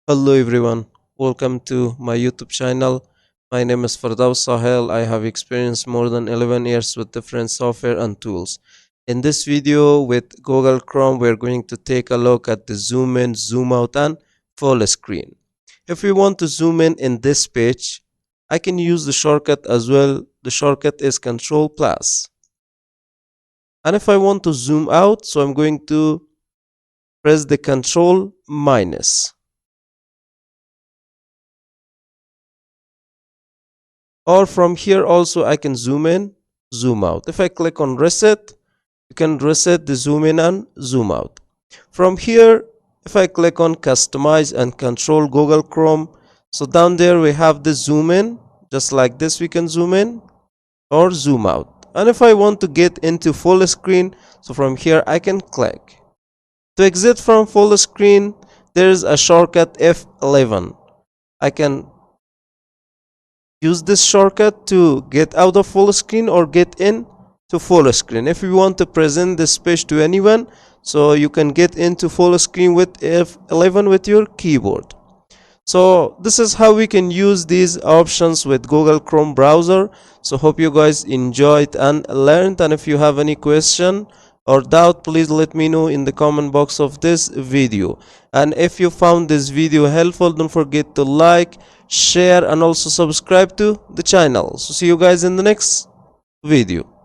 Hello everyone, welcome to my YouTube channel. My name is Fardaus Sahel. I have experienced more than 11 years with different software and tools. In this video with Google Chrome, we're going to take a look at the zoom in, zoom out and full screen. If we want to zoom in this page, I can use the shortcut as well. The shortcut is Control plus. And if I want to zoom out, so I'm going to press the Control minus. Or from here also I can zoom in, zoom out. If I click on reset, you can reset the zoom in and zoom out. From here, if I click on customize and control Google Chrome, so down there we have the zoom in, just like this we can zoom in or zoom out. And if I want to get into full screen, so from here I can click. To exit from full screen, there is a shortcut F11. I can use this shortcut to get out of full screen or get in to full screen. If you want to present this page to anyone, so you can get into full screen with F11 with your keyboard. So this is how we can use these options with Google Chrome browser. So hope you guys enjoyed and learned, and if you have any question or doubt, please let me know in the comment box of this video. And if you found this video helpful, don't forget to like, share and also subscribe to the channel. So see you guys in the next video.